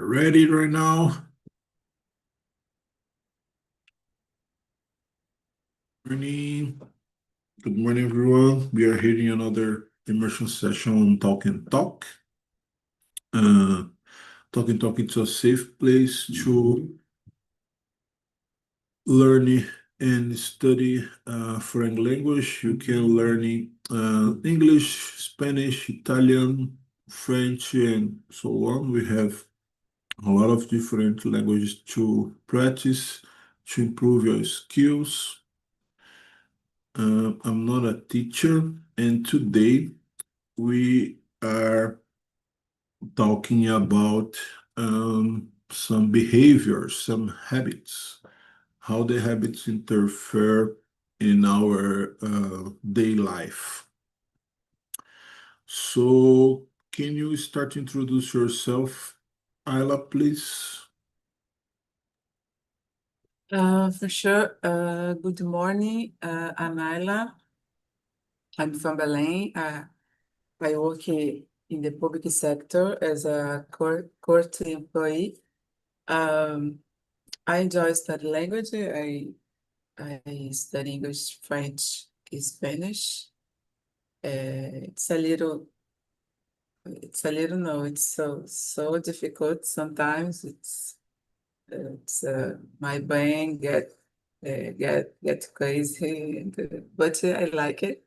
Ready right now? Morning. Good morning, everyone. We are here in another immersion session on Talk and Talk. Talk and Talk is a safe place to learn and study foreign language. You can learn English, Spanish, Italian, French, and so on. We have a lot of different languages to practice to improve your skills. I'm not a teacher, and today we are talking about some behaviors, some habits, how the habits interfere in our day life. So, can you start to introduce yourself, Ayla, please? For sure. Good morning. I'm Ayla. I'm from Belém. I work in the public sector as a court employee. I enjoy studying language. I study English, French, Spanish. It's so difficult sometimes. It's my brain get crazy, but I like it.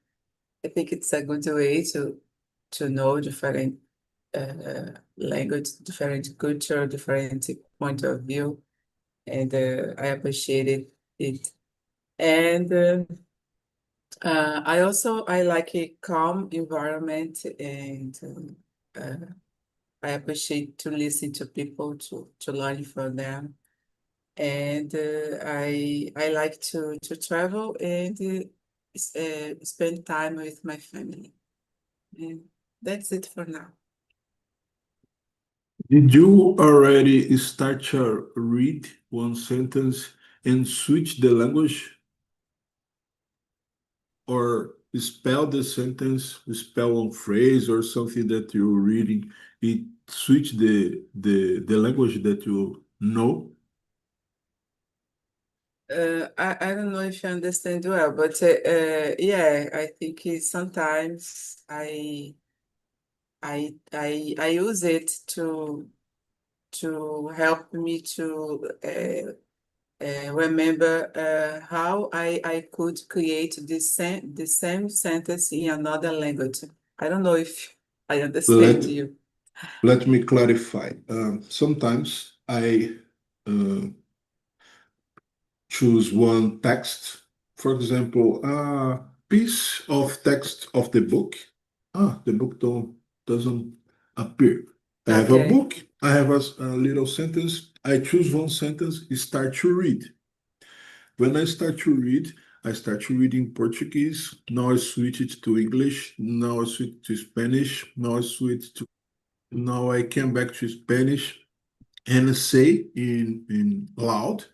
I think it's a good way to know different language, different culture, different point of view, and I appreciate it. And I like a calm environment, and I appreciate to listen to people to learn from them. And I like to travel and spend time with my family. And that's it for now. Did you already start to read one sentence and switch the language or spell the sentence, spell one phrase or something that you're reading, it switch the language that you know? I don't know if you understand well, but yeah, I think sometimes I use it to help me to remember how I could create the same sentence in another language. I don't know if I understand Let you. let me clarify. Sometimes I uh, choose one text, for example, a piece of text of the book. The book doesn't appear. I have a Okay. book, I have a little sentence, I choose one sentence, start to read. When I start to read in Portuguese. Now I switch it to English. Now I switch to Spanish. Now I came back to Spanish and say in loud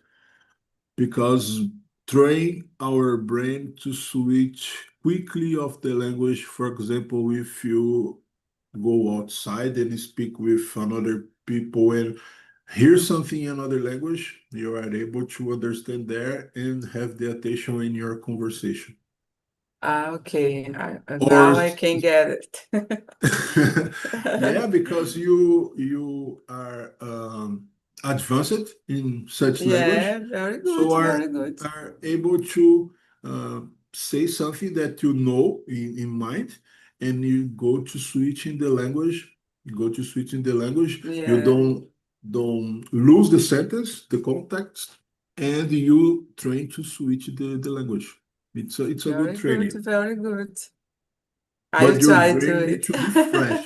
because train our brain to switch quickly of the language. For example, if you go outside and speak with another people and hear something in another language, you are able to understand there and have the attention in your conversation. Okay. Or Now I can get it. yeah, because you are advanced in such Yeah, language, very so good, very good. are able to say something that you know in mind, and you go to switch in the language. You go to switch in the language. You Yeah, don't lose the sentence, the context, and you train to switch the language. It's a good very good, training, very good. I will but your try to brain need it. to be fresh.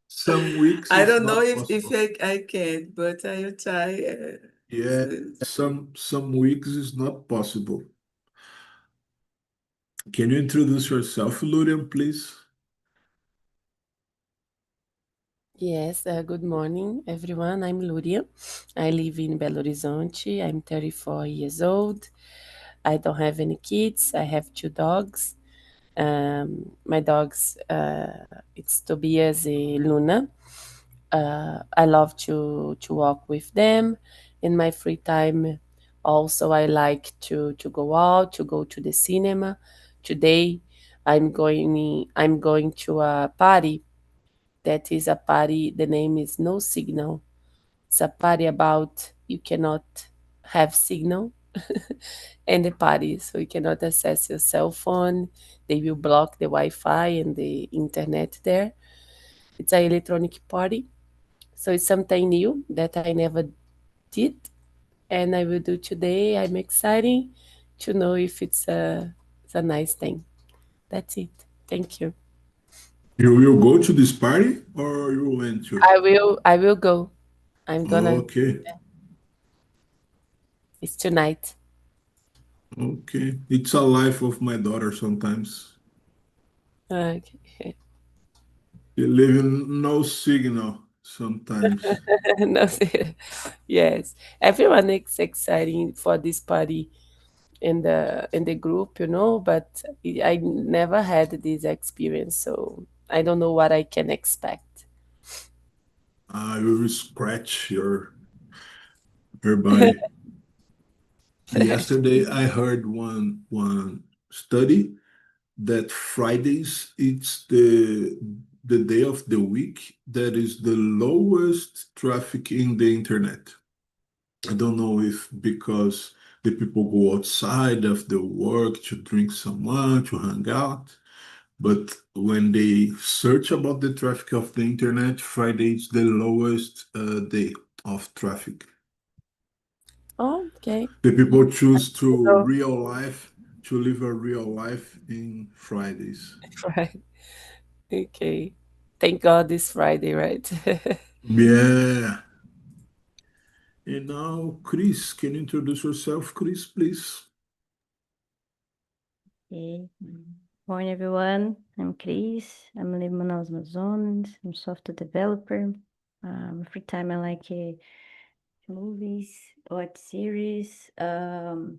Some weeks I is don't know not if possible. I can, but I will try. Yeah, some weeks is not possible. Can you introduce yourself, Lurian, please? Yes, good morning, everyone. I'm Luria. I live in Belo Horizonte. I'm 34 years old. I don't have any kids. I have two dogs. My dogs, it's Tobias and Luna. I love to walk with them in my free time. Also, I like to go out, to go to the cinema. Today, I'm going to a party. That is a party. The name is No Signal. It's a party about you cannot have signal in the party, so you cannot access your cell phone. They will block the Wi-Fi and the internet there. It's an electronic party, so it's something new that I never did, and I will do today. I'm excited to know if it's a nice thing. That's it. Thank you. You will go to this party or you went to? I will go. I'm gonna. Okay, It's tonight. okay. It's a life of my daughter sometimes. Okay. You live in no signal sometimes. No, yes. Everyone is exciting for this party in the group, but I never had this experience, so I don't know what I can expect. I will scratch your body. Yesterday, I heard one study that Fridays it's the day of the week that is the lowest traffic in the internet. I don't know if because the people go outside after work to drink some lunch, to hang out, but when they search about the traffic of the internet, Friday is the lowest day of traffic. Oh, okay. The people choose So, to live a real life in Fridays. right. Okay. Thank God it's Friday, right? Yeah. And now, Chris, can you introduce yourself, Chris, please? Okay. Morning, everyone. I'm Cris. I'm living in Manaus, Amazonas. I'm software developer. Free time, I like movies, watch series, and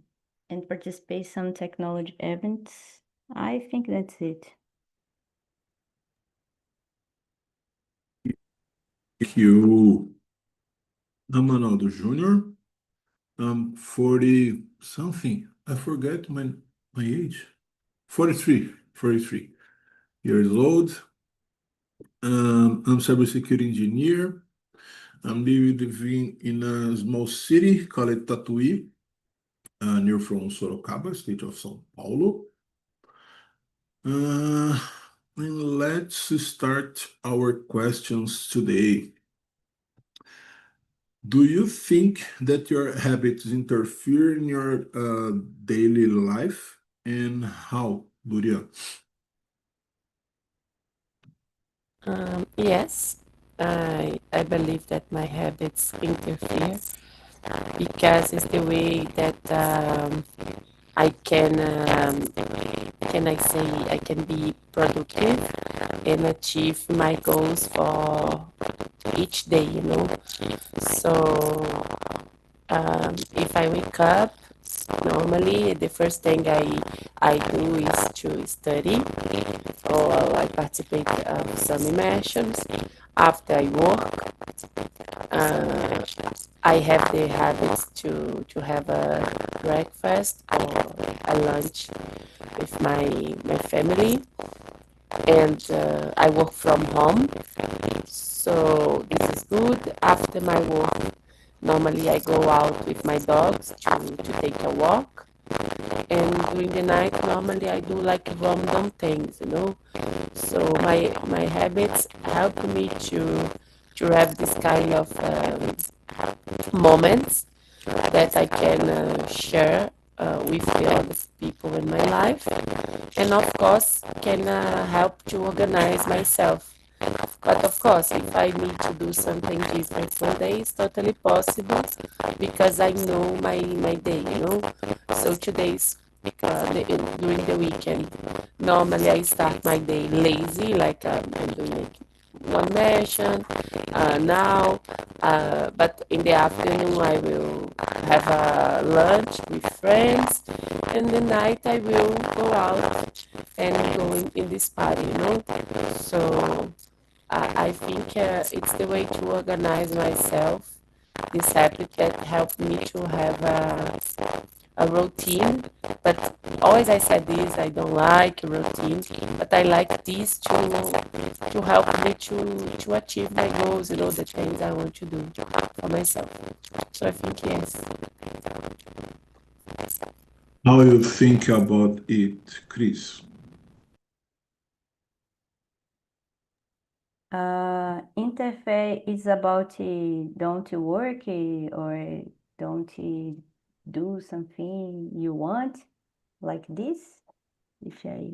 participate some technology events. I think that's it. Thank you. I'm Ronaldo Jr. I'm 40 something. I forget my age. 43 years old. I'm cybersecurity engineer. I'm living in a small city called Tatuí, near from Sorocaba, state of São Paulo. Uh, and let's start our questions today. Do you think that your habits interfere in your daily life, and how, Luria? Yes, I believe that my habits interfere because it's the way that I can I say I can be productive and achieve my goals for each day. So if I wake up, normally the first thing I do is to study or I participate of some immersions. After I work, uh, I have the habit to have a breakfast or a lunch with my family, and I work from home, so this is good. After my work, normally I go out with my dogs to take a walk, and during the night, normally I do like random things. So my habits help me to have this kind of moments that I can share with the other people in my life, and of course can help to organize myself. But of course, if I need to do something different one day, it's totally possible because I know my day. So today's during the weekend. Normally, I start my day lazy, like I'm doing one mention now, but in the afternoon I will have a lunch with friends, and the night I will go out and go in this party. So I think it's the way to organize myself. This habit that helped me to have a routine. But always I said this, I don't like routine, but I like this to help me to achieve my goals, you know, the things I want to do for myself. So I think yes. How you think about it, Chris? Interfere is about don't work or don't do something you want, like this, if I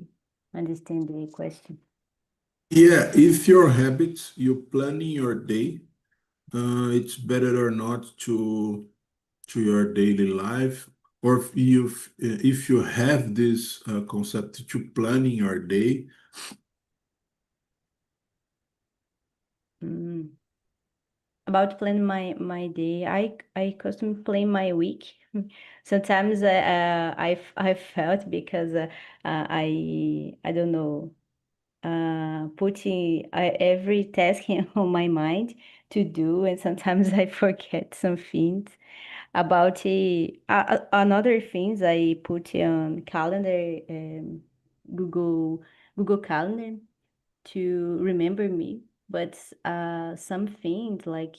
understand the question. Yeah, if your habits, you planning your day, it's better or not to your daily life, or if you have this concept to planning your day. About planning my day, I custom plan my week. Sometimes I felt because I don't know, putting every task on my mind to do, and sometimes I forget some things. About another things I put on calendar, Google Calendar to remember me. But some things like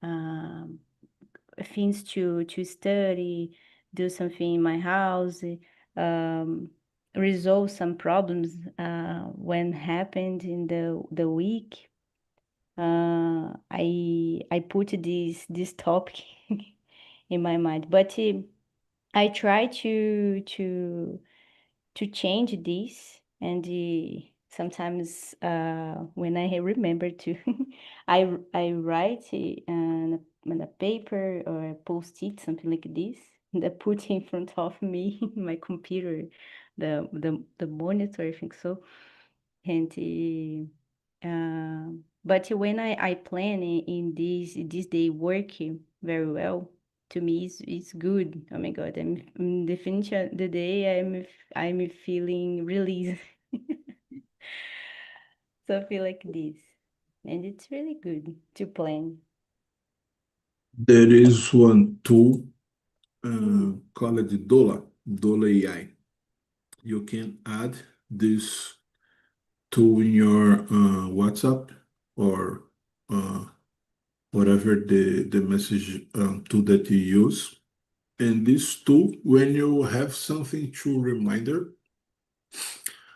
um, things to study, do something in my house, um, resolve some problems when happened in the week. I put this topic in my mind, but I try to change this, and sometimes when I remember to, I write on a paper or a post-it, something like this, that put in front of me my computer, the monitor, I think so, and but when I plan in this day working very well, to me it's good. Oh my God, I'm in the finish of the day, I'm feeling released. So I feel like this, and it's really good to plan. There is one tool called Dola AI. You can add this tool in your WhatsApp or whatever the message tool that you use. And this tool, when you have something to reminder,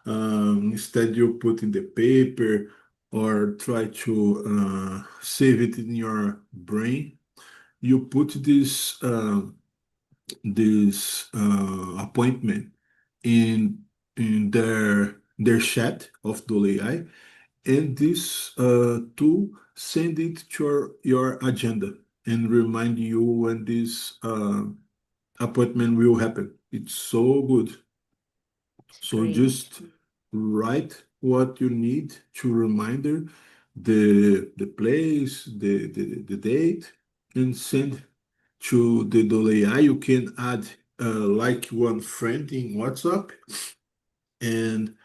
instead you put in the paper or try to save it in your brain, you put this appointment in their chat of Dole AI, and this tool send it to your agenda and remind you when this appointment will happen. It's so good. So Great. just write what you need to reminder the place, the date, and send to the Dole AI. You can add like one friend in WhatsApp, and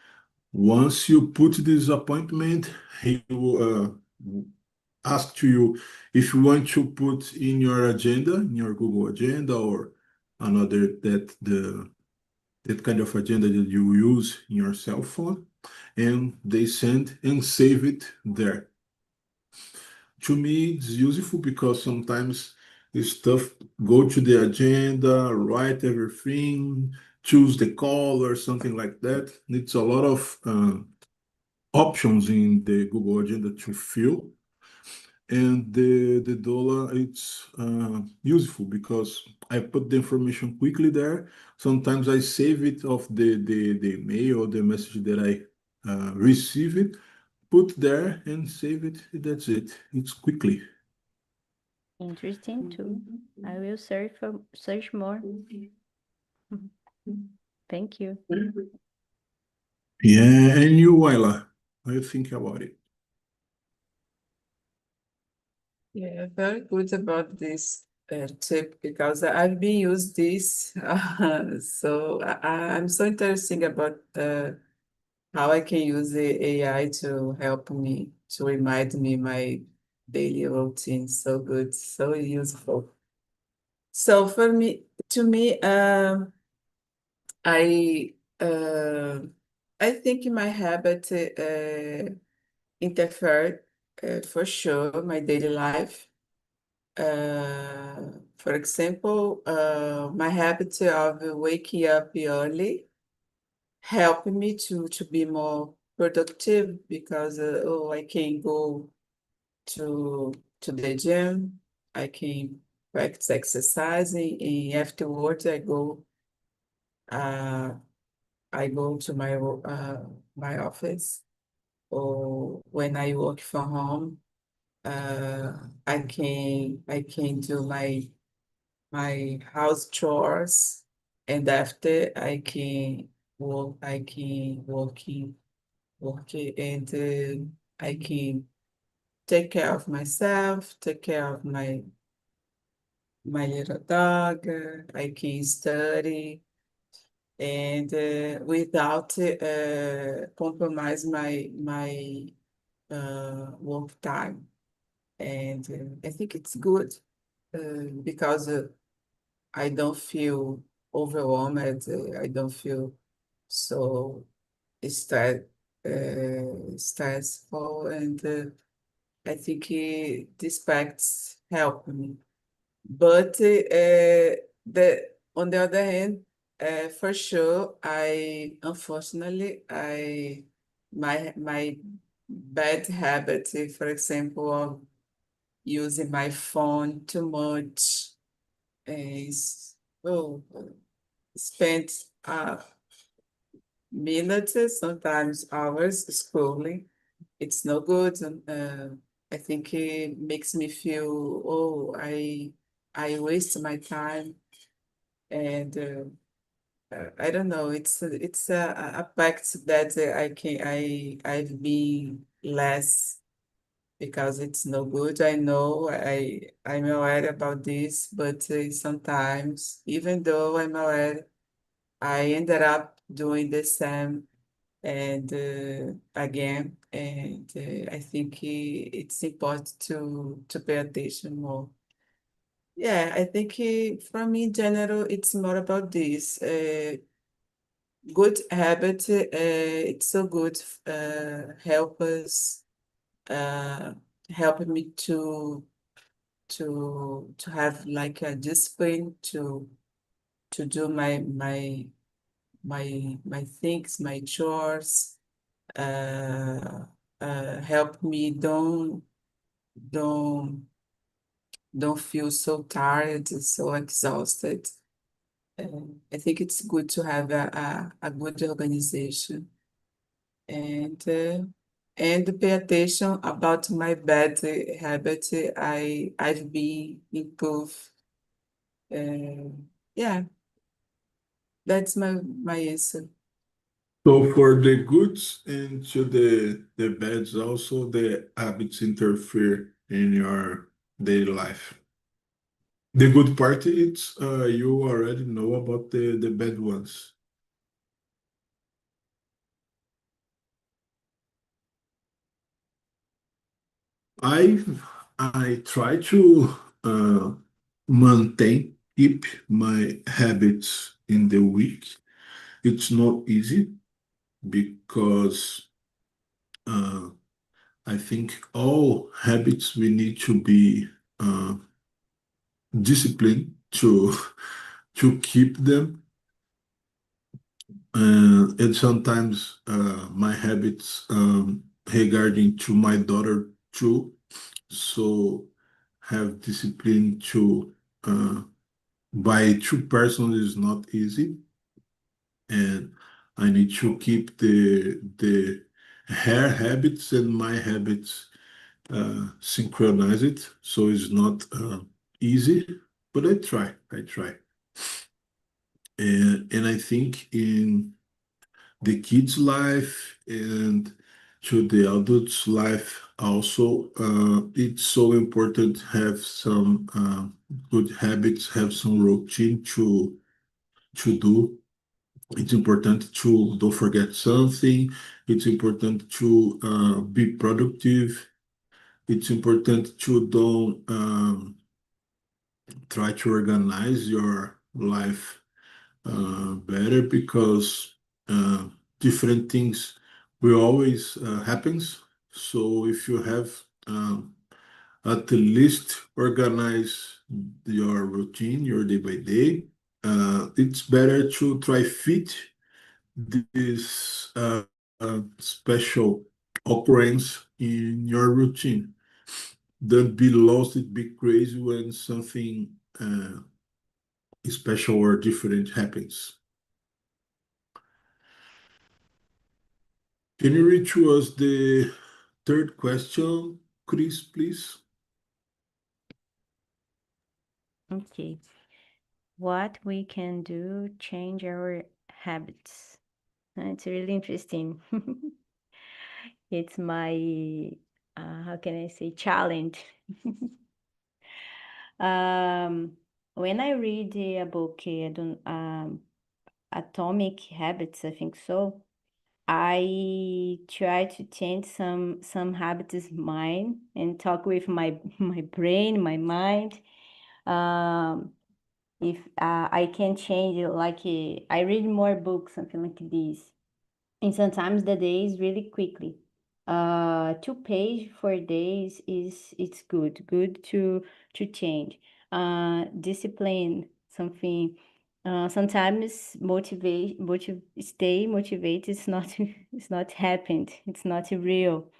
once you put this appointment, he will ask to you if you want to put in your agenda, in your Google Agenda or another that kind of agenda that you use in your cell phone, and they send and save it there. To me, it's useful because sometimes this stuff go to the agenda, write everything, choose the call or something like that. It's a lot of options in the Google Agenda to fill. And the dollar, it's useful because I put the information quickly there. Sometimes I save it of the mail or the message that I receive it, put there and save it. That's it. It's quickly. Interesting too. I will search more. Thank you. Yeah, and you, Wyla, how you think about it? Yeah, very good about this tip because I've been used this. So I'm so interested about how I can use the AI to help me remind me my daily routine. So good, so useful. So to me, I I think my habit interfere for sure my daily life. For example, my habit of waking up early help me to be more productive because I can go to the gym, I can practice exercising, and afterwards uh, I go to my office, or when I work from home, uh, I can do my house chores, and after I can work and I can take care of myself, take care of my little dog. I can study and without compromise my work time. And I think it's good because I don't feel overwhelmed. I don't feel so stress, stressful, and I think these facts help me. But on the other hand, for sure, I unfortunately my bad habit, for example, of using my phone too much, is well, spent minutes, sometimes hours scrolling. It's no good, and I think it makes me feel, oh, I waste my time, and I don't know. It's a fact that I've been less because it's no good. I know I'm aware about this, but sometimes even though I'm aware, I ended up doing the same and again, and I think it's important to pay attention more. Yeah, I think for me in general, it's more about this. Good habit, it's so good, help us, uh, help me to have like a discipline to do my things, my chores, uh, help me don't don't feel so tired, so exhausted. I think it's good to have a good organization and pay attention about my bad habit. I've been improved. Yeah, that's my answer. So for the goods and to the bads also, the habits interfere in your daily life. The good part is you already know about the bad ones. I I try to uh, keep my habits in the week. It's not easy because uh, I think all habits we need to be uh, disciplined to to keep them. And sometimes my habits regarding to my daughter too. So have discipline to by two persons is not easy, and I need to keep the her habits and my habits synchronize it. So it's not easy, but I try. I try, and I think in the kids' life and to the adults' life also, it's so important to have some good habits, have some routine to do. It's important to don't forget something. It's important to be productive. It's important to don't try to organize your life better because uh, different things will always happens. So if you have at least organize your routine, your day by day, it's better to try fit this special occurrence in your routine. Don't be lost, it be crazy when something special or different happens. Can you read to us the third question, Chris, please? Okay. What we can do change our habits. It's really interesting. It's my how can I say challenge. When I read a book, I don't Atomic Habits, I think so. I try to change some habits mine and talk with my my brain, my mind. Um, if I can change it, like I read more books, something like this, and sometimes the days really quickly. 2 page for days is it's good to change. Discipline something. Sometimes stay motivated is not it's not happened. It's not real,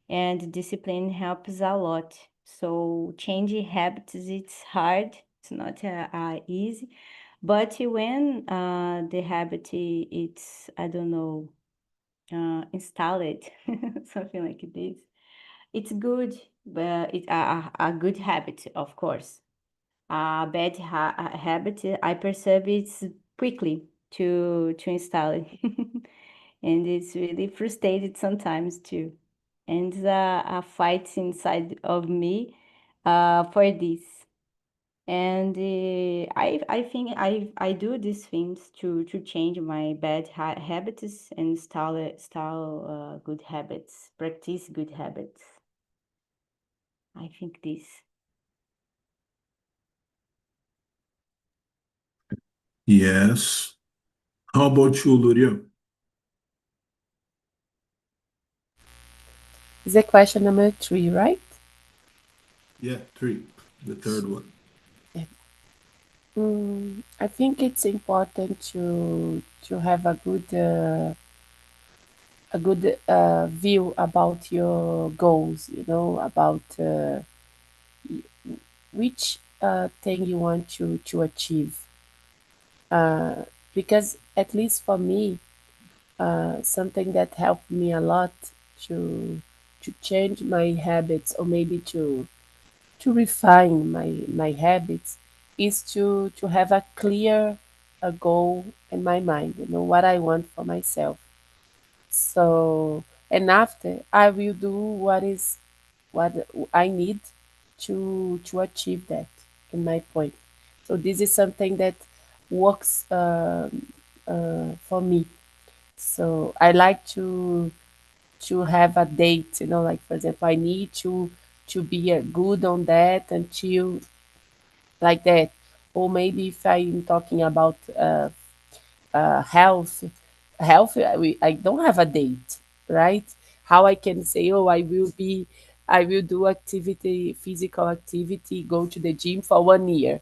and discipline helps a lot. So changing habits it's hard. It's not easy, but when the habit it's I don't know install it something like this, it's good, but it's a good habit, of course. A bad habit I perceive it's quickly to install it and it's really frustrated sometimes too, and a fight inside of me for this. And I think I do these things to change my bad habits and start good habits, practice good habits. I think this. Yes. How about you, Luria? Is it question number 3, right? Yeah, three, the third one. I think it's important to have a good view about your goals. You know about which thing you want to achieve. Because at least for me, something that helped me a lot to to change my habits, or maybe to refine my habits, is to have a clear a goal in my mind, you know, what I want for myself. So, and after I will do what I need to achieve that in my point. So this is something that works for me. So I like to have a date, you know, like for example, I need to be good on that until like that. Or maybe if I'm talking about health, I don't have a date, right? How I can say, oh, I will do activity, physical activity, go to the gym for 1 year.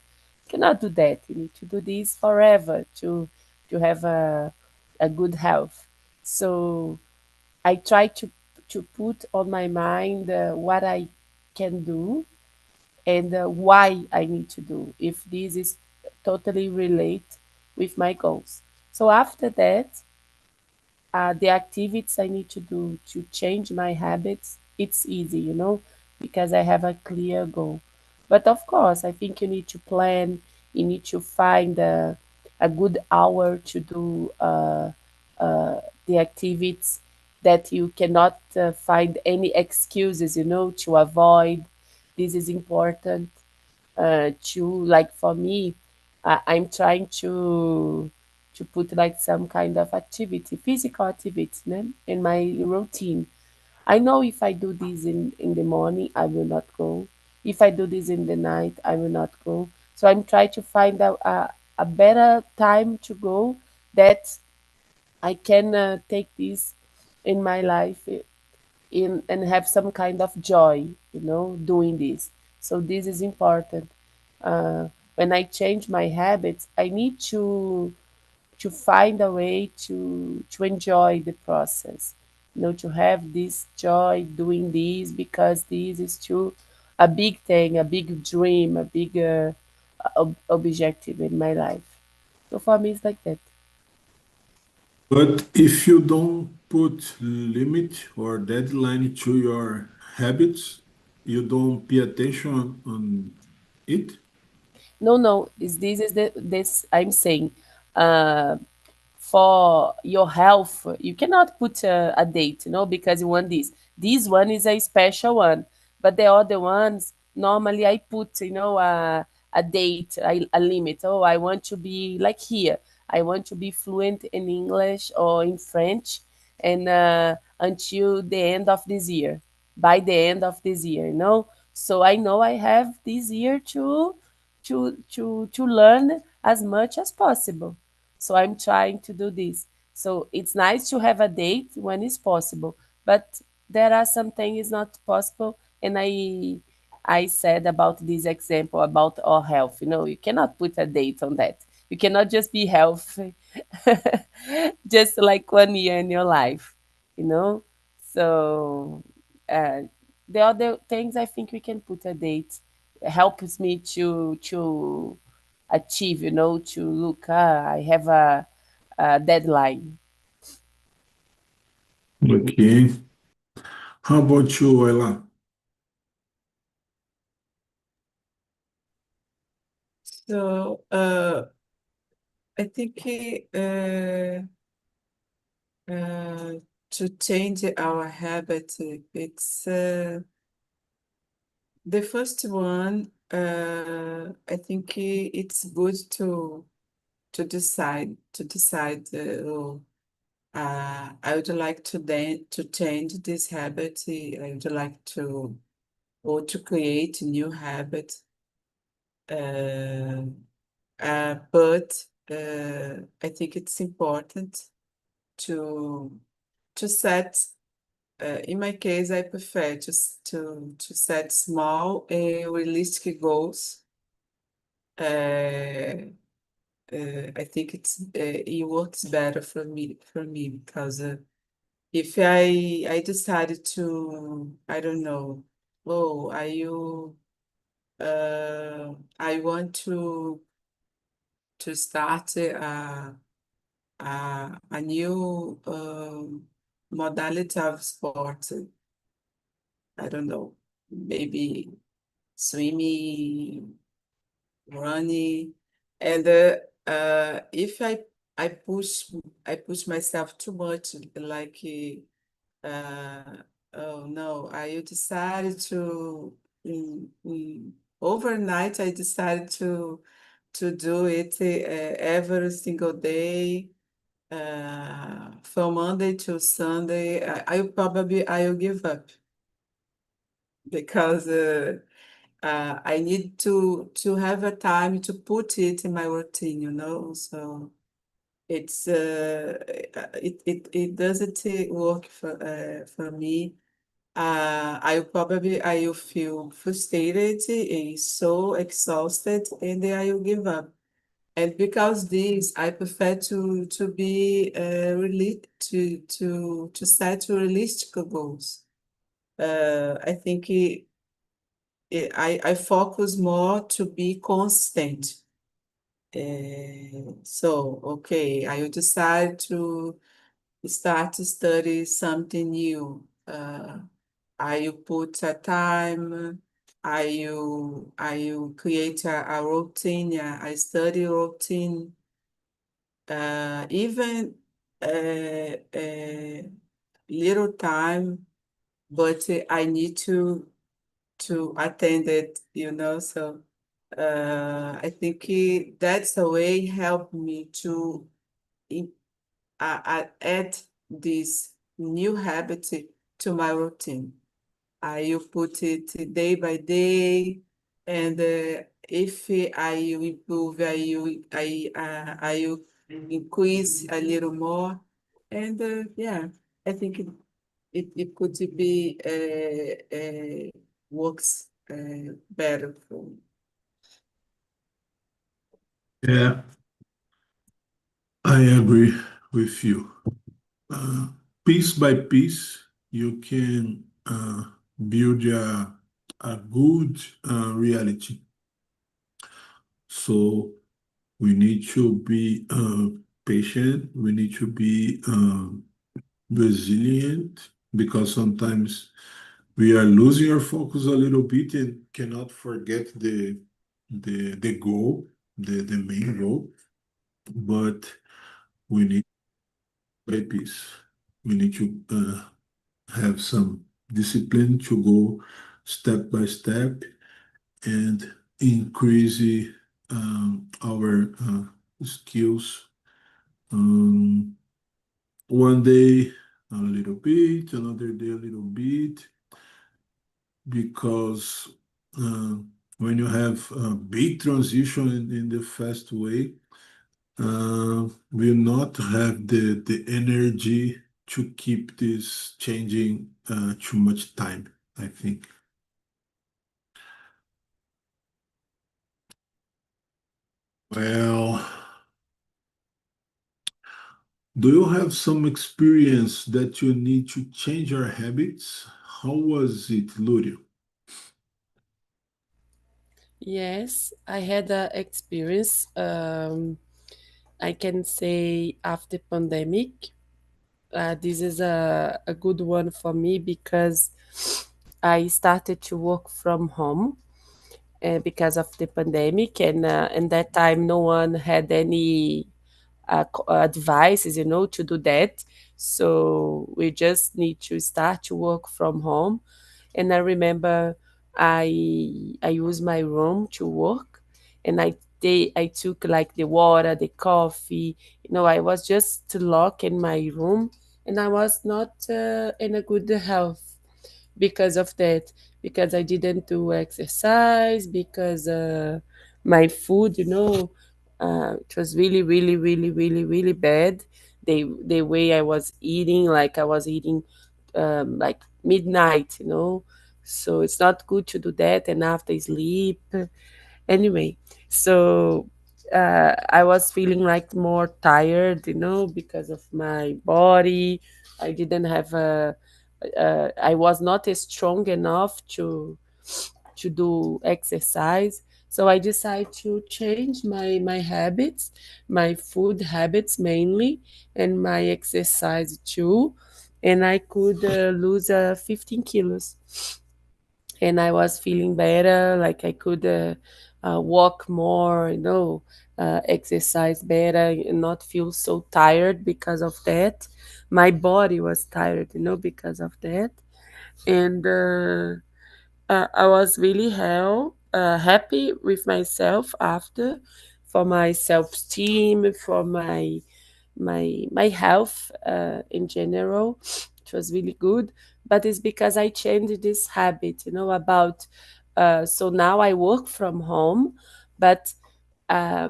Cannot do that. You need to do this forever to have a good health. So I try to put on my mind what I can do and why I need to do, if this is totally relate with my goals. So after that, the activities I need to do to change my habits, it's easy, you know, because I have a clear goal. But of course, I think you need to plan, you need to find a good hour to do the activities, that you cannot find any excuses, you know, to avoid. This is important to, like for me, I'm trying to. to put like some kind of activity, physical activity, né, in my routine. I know if I do this in the morning, I will not go. If I do this in the night, I will not go. So I'm trying to find a better time to go that I can take this in my life in and have some kind of joy, doing this. So this is important. When I change my habits, I need to find a way to enjoy the process, to have this joy doing this because this is too a big thing, a big dream, a big objective in my life. So for me, it's like that. But if you don't put limit or deadline to your habits, you don't pay attention on it. No, no, is this I'm saying. Uh, for your health, you cannot put a date, because you want this. This one is a special one, but the other ones, normally I put, a date, a limit. Oh, I want to be like here. I want to be fluent in English or in French, and until the end of this year, by the end of this year, So I know I have this year to learn as much as possible. So I'm trying to do this. So it's nice to have a date when it's possible, but there are some things not possible. And I said about this example about our health. You cannot put a date on that. You cannot just be healthy just like 1 year in your life, you know. So uh, the other things I think we can put a date. Helps me to achieve, to look, I have a deadline. Okay. How about you, Ayla? So I think uh, to change our habit, it's the first one. I think it's good to decide. Oh, I would like to change this habit. I would like to create a new habit. Uh, but I think it's important to to set. In my case, I prefer to set small and realistic goals. I think it works better for me because if I decided to, I don't know, oh, I want to start a new modality of sport. I don't know, maybe swimming, running, and if I push myself too much, like uh, oh no, I decided to overnight. I decided to do it every single day. From Monday to Sunday, I'll give up because I need to have a time to put it in my routine, So it doesn't work for me. I will feel frustrated and so exhausted, and then I will give up. And because this, I prefer to be to set realistic goals. I think I focus more to be constant. So, okay, I will decide to start to study something new. I will put a time. I will create a routine, a study routine. Even little time, but I need to attend it, So I think that's a way help me I add this new habit to my routine. I will put it day by day, and if I will improve, I will increase a little more, and yeah, I think it could be works better for me. Yeah, I agree with you. Piece by piece, you can build a good reality. So we need to be patient. We need to be resilient because sometimes we are losing our focus a little bit and cannot forget the goal, the main goal. But we need by piece. We need to have some discipline to go step by step and increase our skills. Um, one day a little bit, another day a little bit, because uh, when you have a big transition in the fast way, will not have the energy to keep this changing too much time, I think. Well, do you have some experience that you need to change your habits? How was it, Lurio? Yes, I had a experience. I can say after pandemic. This is a good one for me because I started to work from home because of the pandemic, and that time no one had any advices, to do that. So we just need to start to work from home. And I remember I used my room to work, and I took like the water, the coffee. I was just locked in my room, and I was not in a good health because of that, because I didn't do exercise, because my food, it was really, really, really, really, really bad. The way I was eating, like I was eating like midnight, so it's not good to do that. And after sleep, anyway, so I was feeling like more tired, because of my body. I didn't have I was not strong enough to do exercise. So I decided to change my habits, my food habits mainly, and my exercise too. And I could lose 15 kilos. And I was feeling better, like I could walk more, exercise better and not feel so tired because of that. My body was tired, because of that. And I was really happy with myself after, for my self-esteem, for my health in general. It was really good, but it's because I changed this habit, about. So now I work from home, but I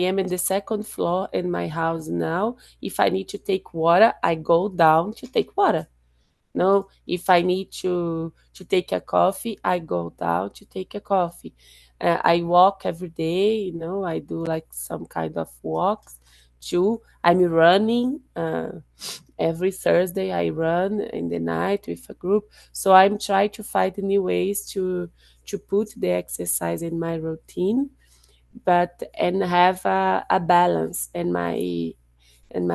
am in the second floor in my house now. If I need to take water, I go down to take water. No, if I need to take a coffee, I go down to take a coffee. I walk every day. I do like some kind of walks too. I'm running. Every Thursday, I run in the night with a group. So I'm trying to find new ways to put the exercise in my routine, but and have a balance in my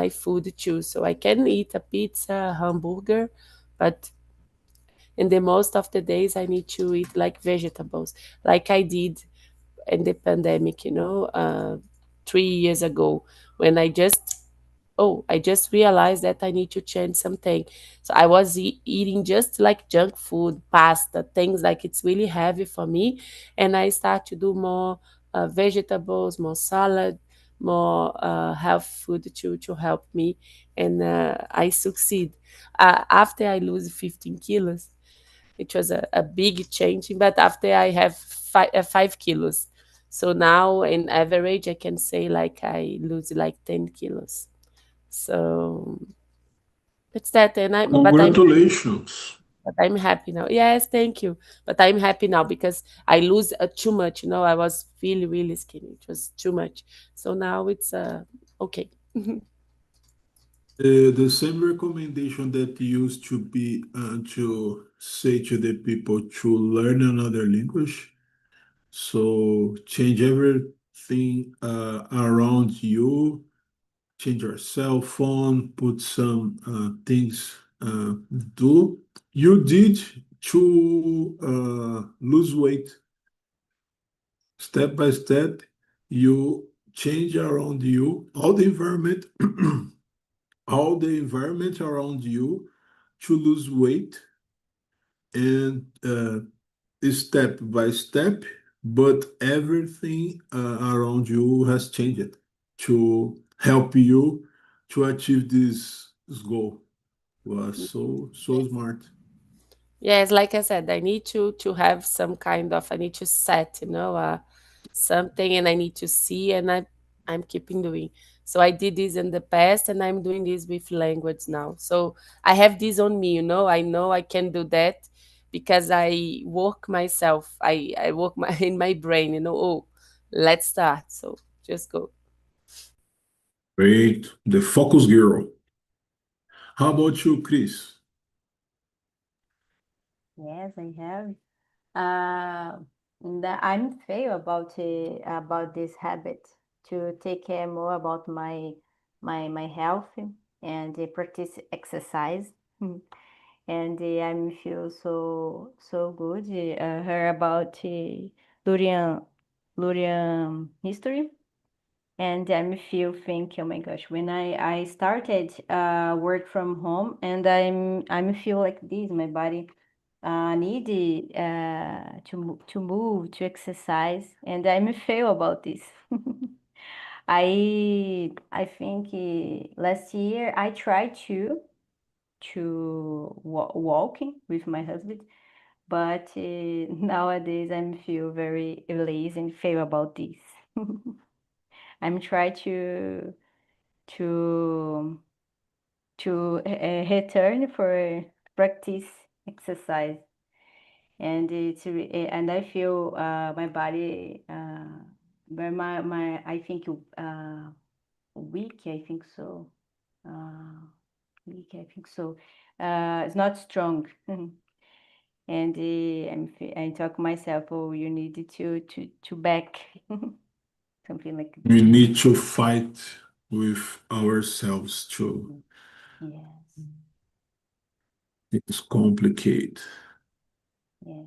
food too. So I can eat a pizza, hamburger, but in the most of the days I need to eat like vegetables, like I did in the pandemic, 3 years ago, when I just realized that I need to change something. So I was eating just like junk food, pasta, things like it's really heavy for me. And I start to do more vegetables, more salad, more health food to help me, and I succeed. After I lose 15 kilos, it was a big change, but after I have 5 kilos. So now, in average, I can say like I lose like 10 kilos. So it's that, and Congratulations. but I'm happy now. Yes, thank you. But I'm happy now because I lose too much. I was really, really skinny. It was too much. So now it's okay. The same recommendation that used to be to say to the people to learn another language. So change everything around you, change your cell phone, put some things do. You did to lose weight step by step. You change around you all the environment, all the environment around you to lose weight and step by step, but everything around you has changed to help you to achieve this goal. Was so smart. Yes, like I said, I need to have some kind of, I need to set, something, and I need to see, and I'm keeping doing. So I did this in the past, and I'm doing this with language now. So I have this on me, I know I can do that because I work myself. I work my in my brain, oh, let's start. So just go. Great, the focus girl. How about you, Chris? Yes, I have. Uh, I'm fail about this habit to take care more about my health and practice exercise. And I feel so good. Heard about Lurian history, and I feel think, oh my gosh, when I started work from home, and I'm feel like this, my body need to move, to exercise, and I'm fail about this. I think last year I tried to walking with my husband, but nowadays I feel very lazy and fail about this. I'm trying to return for practice exercise, and and I feel my body my I think weak. I think so. Weak. I think so. It's not strong. And I talk myself. Oh, you need to back something like We this. need to fight with ourselves too. Yes. It's complicated. Yeah.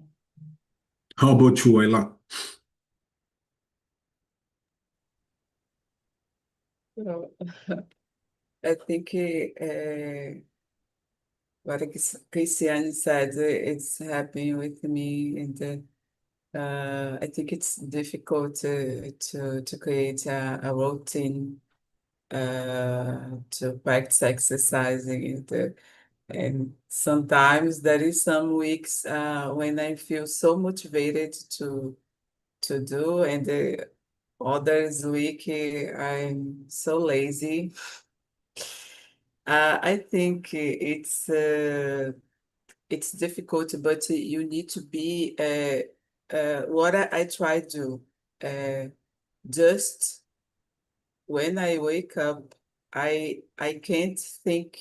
How about you, Ayla? So, I think what Christiane said, it's happening with me, and I think it's difficult to create a routine to practice exercising, and sometimes there is some weeks when I feel so motivated to do, and the others week I'm so lazy. I think it's difficult, but you need to be what I try to do. Just when I wake up, I can't think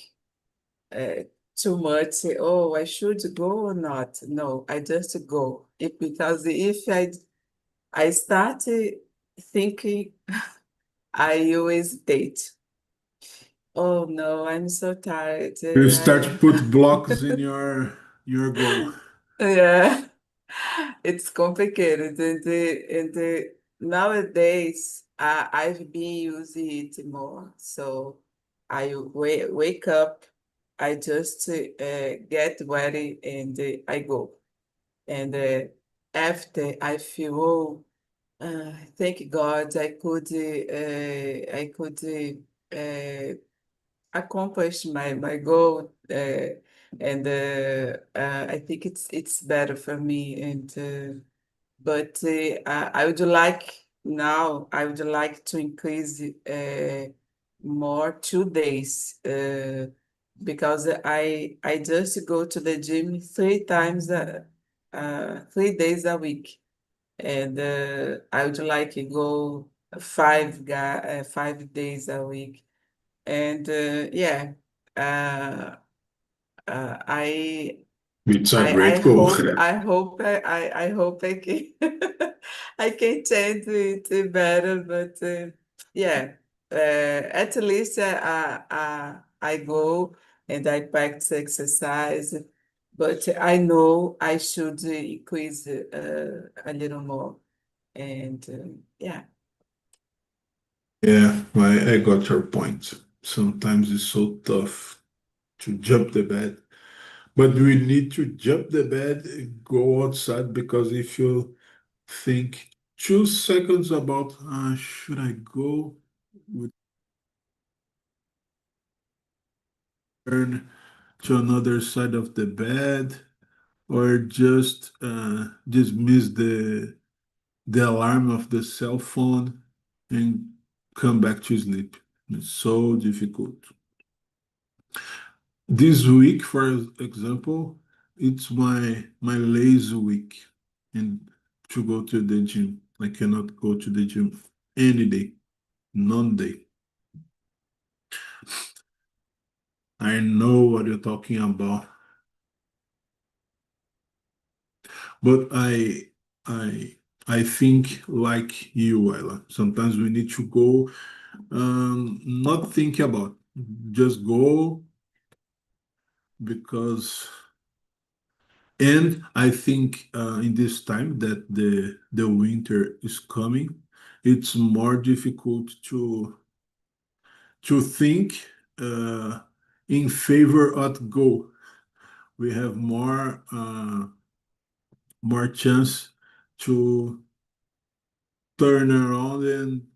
uh, too much. Say, oh, I should go or not. No, I just go. Because if I start thinking, I always date. Oh no, I'm so tired. You start to put blocks in your goal. Yeah, it's complicated, and nowadays I've been using it more. So I wake up, I just get ready, and I go. And after I feel, oh, thank God I could accomplish my goal, and I think it's better for me. And but I would like now I would like to increase more 2 days, because I just go to the gym 3 times 3 days a week, and I would like to go 5 days a week, and yeah, uh, I It's a I great goal. I hope I can I can change it better, but yeah, at least I go and I practice exercise, but I know I should increase a little more, and yeah. Yeah, I got your point. Sometimes it's so tough to jump the bed, but we need to jump the bed and go outside because if you think 2 seconds about should I go, we turn to another side of the bed or just dismiss the alarm of the cell phone and come back to sleep. It's so difficult. This week, for example, it's my lazy week and to go to the gym. I cannot go to the gym any day, none day. I know what you're talking about, but I I think like you, Ella. Sometimes we need to go, not think about, just go because. And I think in this time that the winter is coming, it's more difficult to think in favor of go. We have more chance to turn around and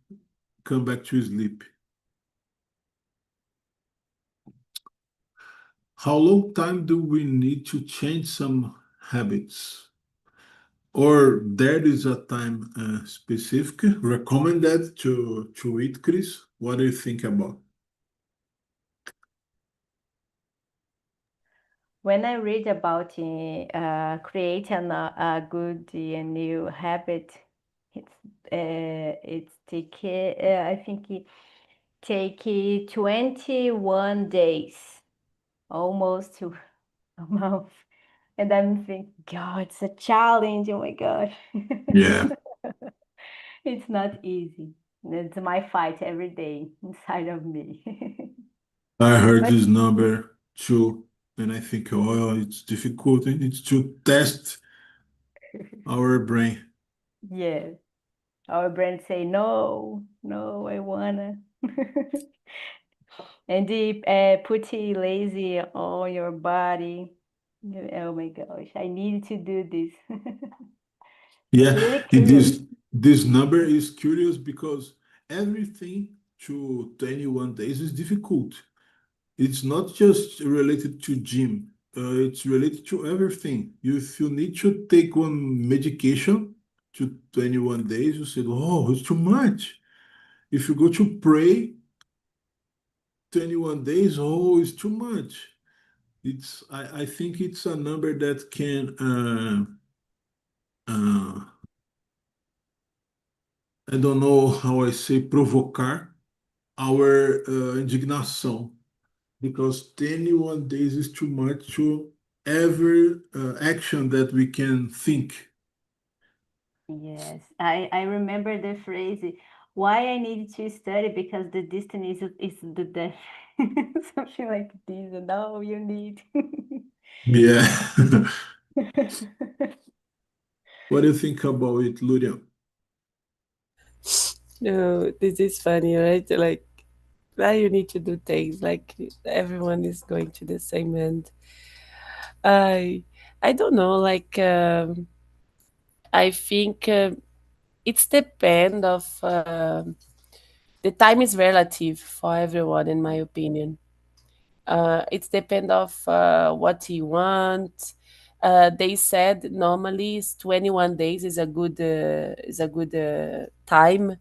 come back to sleep. How long time do we need to change some habits? Or there is a time specific recommended to it, Chris? What do you think about? When I read about creating a good and new habit, it's take I think it take 21 days, almost to a month. And I'm thinking, God, it's a challenge. Oh my God. Yeah, It's not easy. It's my fight every day inside of me. I heard But this number too, and I think, oh, it's difficult. It needs to test our brain. yes, our brain say, no, no, I wanna. And the put lazy on your body. Oh my gosh, I need to do this. It's Yeah, really and curious. this number is curious because everything to 21 days is difficult. It's not just related to gym. It's related to everything. If you need to take one medication to 21 days, you said, oh, it's too much. If you go to pray 21 days, oh, it's too much. I think it's a number that can, I don't know how I say, provocar our indignation because 21 days is too much to every action that we can think. Yes, I remember the phrase, why I need to study because the destiny is the death. Something like this. No, you need. Yeah. What do you think about it, Luria? No, this is funny, right? Like, why you need to do things like everyone is going to the same end. I I don't know. Like, I think. It's depend of the time is relative for everyone, in my opinion. It's depend of what you want. They said normally 21 days is a good time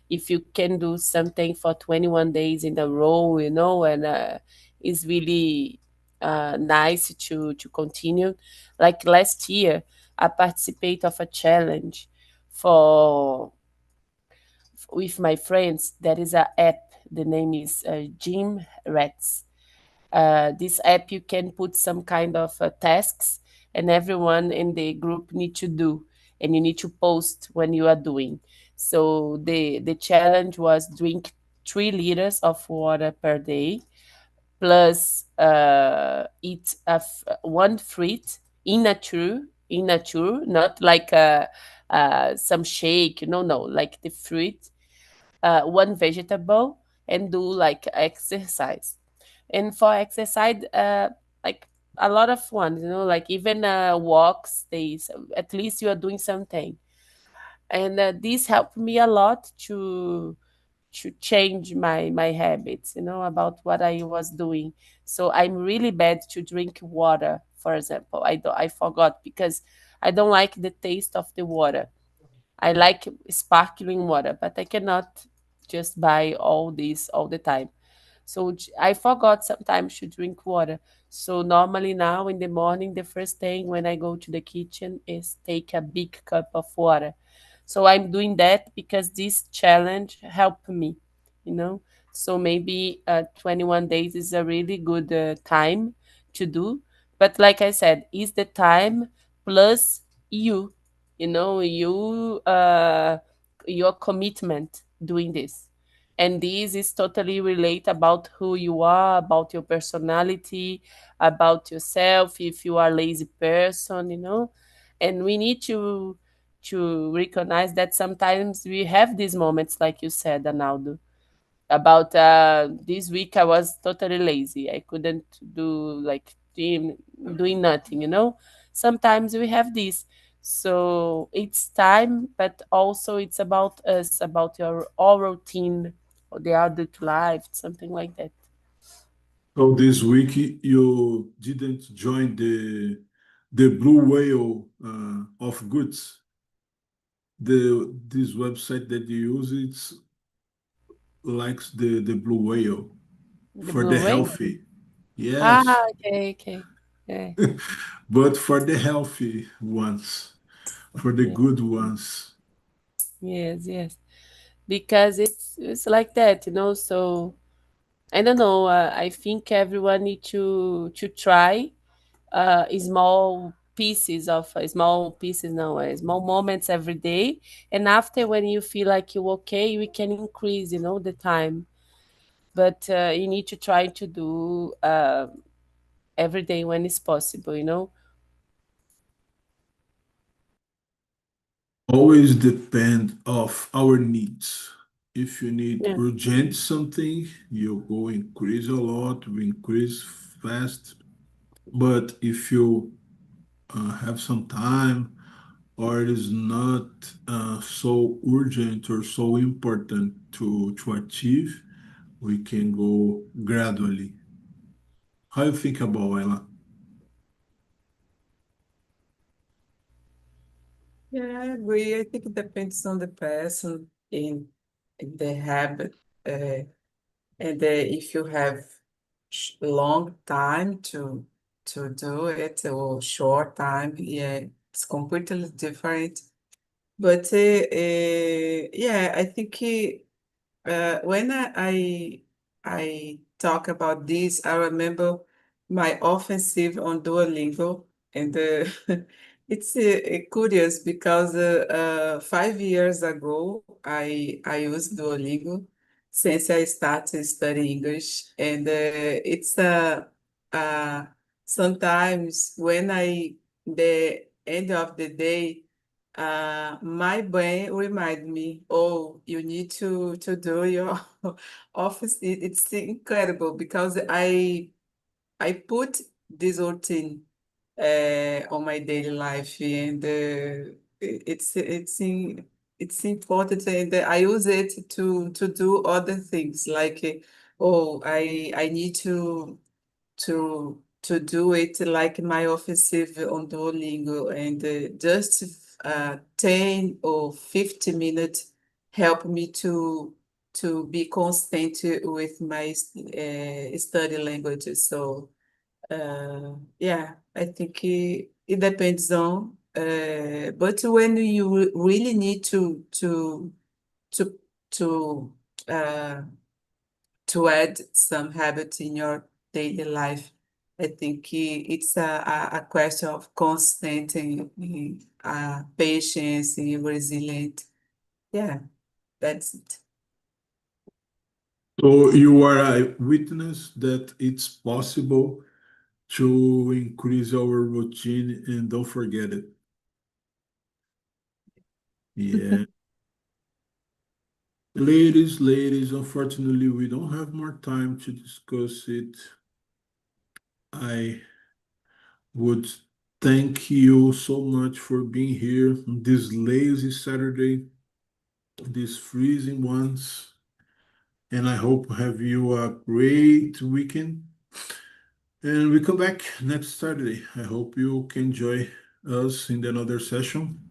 if you can do something for 21 days in a row, you know, and it's really nice to continue. Like last year, I participated of a challenge for with my friends. There is a app. The name is Gym Rats. This app you can put some kind of tasks, and everyone in the group need to do, and you need to post when you are doing. So the challenge was drink 3 liters of water per day, plus eat one fruit in nature, not like some shake, no, like the fruit, one vegetable, and do like exercise. And for exercise, like a lot of ones, you know, like even walks, days, at least you are doing something. And this helped me a lot to change my habits, you know, about what I was doing. So I'm really bad to drink water, for example. I forgot because I don't like the taste of the water. I like sparkling water, but I cannot just buy all this all the time. So I forgot sometimes to drink water. So normally now in the morning, the first thing when I go to the kitchen is take a big cup of water. So I'm doing that because this challenge helped me, you know. So maybe 21 days is a really good time to do. But like I said, is the time plus you, you know, your commitment doing this. And this is totally relate about who you are, about your personality, about yourself, if you are a lazy person, you know. And we need to recognize that sometimes we have these moments, like you said, Analdo, about this week I was totally lazy. I couldn't do like doing nothing, you know. Sometimes we have this. So it's time, but also it's about us, about your all routine or the adult life, something like that. So this week you didn't join the Blue Whale of Goods. This website that you use it's likes the Blue Whale The for blue the whale? healthy. Ah, Yes, okay, okay. Yeah, but for the healthy ones, for the yeah. good ones. Yes, yes. Because it's like that, you know. So I don't know. I think everyone need to try small pieces now, small moments every day. And after, when you feel like you're okay, we can increase, you know, the time. But you need to try to do every day when it's possible, you know. Always depend of our needs. If you need Yeah. urgent something, you go increase a lot, we increase fast. But if you have some time or it is not so urgent or so important to achieve, we can go gradually. How you think about Ella? Yeah, I agree. I think it depends on the person in the habit, and if you have long time to do it or short time, yeah, it's completely different. But yeah, I think when I talk about this, I remember my offensive on Duolingo, and it's curious because 5 years ago I used Duolingo since I started studying English, and it's uh, sometimes when the end of the day my brain remind me, oh, you need to do your office. It's incredible because I put this routine on my daily life, and it's in it's important, and I use it to do other things like, I need to do it like my offensive on Duolingo, and just 10 or 50 minutes help me to be constant with my study language. So yeah, I think it depends on, but when you really need to to uh, to add some habit in your daily life, I think it's a question of constant and patience and resilient. Yeah, that's it. So you are a witness that it's possible to increase our routine and don't forget it. Yeah. Ladies, unfortunately, we don't have more time to discuss it. I would thank you so much for being here on this lazy Saturday, these freezing ones, and I hope have you a great weekend. And we come back next Saturday. I hope you can join us in another session.